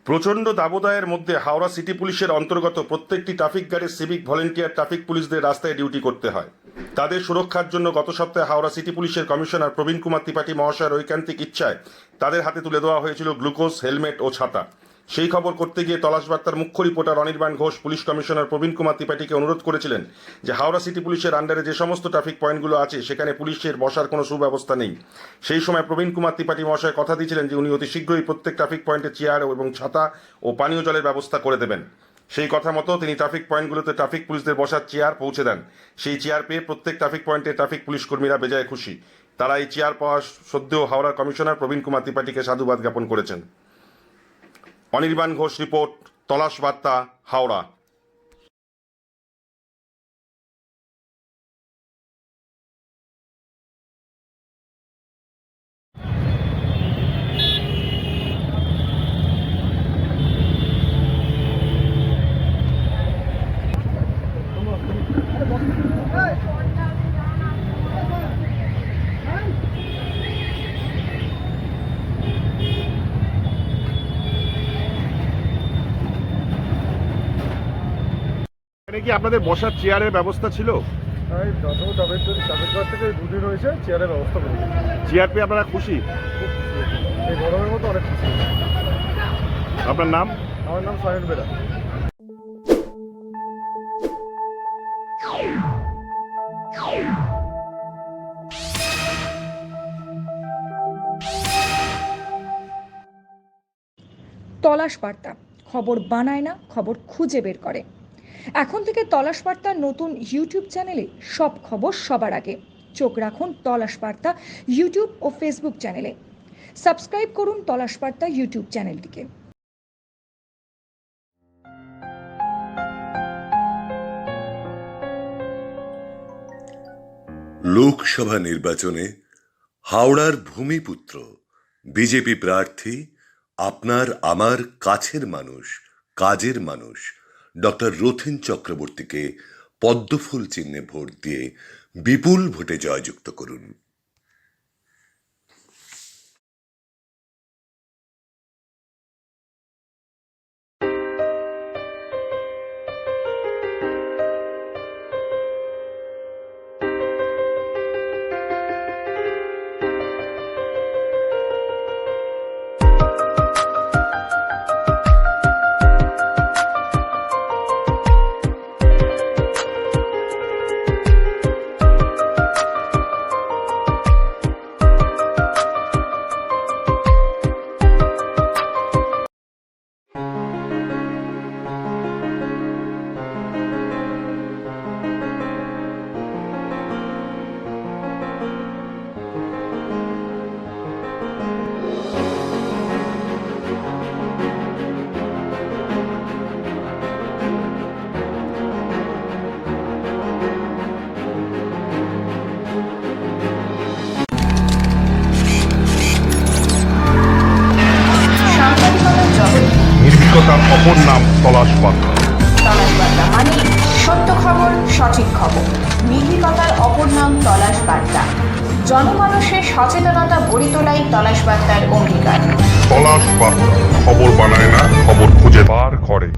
প্রচণ্ড দাবদাহের মধ্যে হাওড়া সিটি পুলিশের অন্তর্গত প্রত্যেকটি ট্রাফিক গার্ডের সিভিক ভলেন্টিয়ার ট্রাফিক পুলিশদের রাস্তায় ডিউটি করতে হয়। তাদের সুরক্ষার জন্য গত সপ্তাহে হাওড়া সিটি পুলিশের কমিশনার প্রবীণ কুমার ত্রিপাঠী মহাশয়ের ঐকান্তিক ইচ্ছায় তাদের হাতে তুলে দেওয়া হয়েছিল গ্লুকোজ, হেলমেট ও ছাতা। সেই খবর করতে গিয়ে তলাশ বার্তার মুখ্য reporter Anirban Ghosh police commissioner Praveen Kumar ত্রিপাঠীকে অনুরোধ করেছিলেন যে হাওড়া সিটি পুলিশের আন্ডারে যে সমস্ত ট্রাফিক পয়েন্টগুলো আছে সেখানে পুলিশের বসার কোনো সুব্যবস্থা নেই। সেই সময় প্রবীণ কুমার ত্রিপাঠী মহাশয় কথা দিয়েছিলেন যে উনি অতি শীঘ্রই প্রত্যেক ট্রাফিক পয়েন্টে চেয়ার এবং ছাতা ও পানীয় জলের ব্যবস্থা করে দেবেন। সেই কথা মতো তিনি ট্রাফিক পয়েন্টগুলোতে ট্রাফিক পুলিশদের বসার চেয়ার পৌঁছে দেন। সেই চেয়ার পেয়ে প্রত্যেক ট্রাফিক পয়েন্টে ট্রাফিক পুলিশ কর্মীরা বেজায় খুশি। তারা এই চেয়ার পাওয়া সত্ত্বেও হাওড়ার কমিশনার প্রবীণ কুমার ত্রিপাঠীকে সাধুবাদ জ্ঞাপন করেছেন। অনির্বাণ ঘোষ রিপোর্ট, তলাশ বার্তা, হাওড়া। এখানে কি আপনাদের বসার চেয়ারের ব্যবস্থা ছিল? ট্রাফিক গার্ড থেকে দুদিন হয়েছে চেয়ারের ব্যবস্থা করে দিয়েছে। চেয়ার পেয়ে আপনারা খুশি? খুব খুশি, এই গরমের মতো অনেক খুশি। আপনার নাম? আমার নাম সায়ন বেরা। তলাশ বার্তা, খবর বানায় না, খবর খুঁজে বের করে। এখন থেকে তলাশ বার্তার নতুন ইউটিউব চ্যানেলে সব খবর সবার আগে। চোখ রাখুন তলাশ বার্তা ইউটিউব ও ফেসবুক চ্যানেলে। সাবস্ক্রাইব করুন তলাশ বার্তা ইউটিউব চ্যানেলটিকে। লোকসভা নির্বাচনে হাওড়ার ভূমিপুত্র বিজেপি প্রার্থী, আপনার আমার কাছের মানুষ, কাজের মানুষ ডক্টর রথীন চক্রবর্তীকে পদ্মফুল চিহ্নে ভোট দিয়ে বিপুল ভোটে জয়যুক্ত করুন। নির্ভীকতার অপর নাম তলাশ বার্তা। তলাশ বার্তা মানে সত্য খবর, সঠিক খবর। নির্ভীকতার অপর নাম তলাশ বার্তা। জনমানুষের সচেতনতা গড়ে তোলাই তলাশ বার্তার অঙ্গীকার। তলাশ বার্তা, খবর বানায় না, খবর খুঁজে বার করে।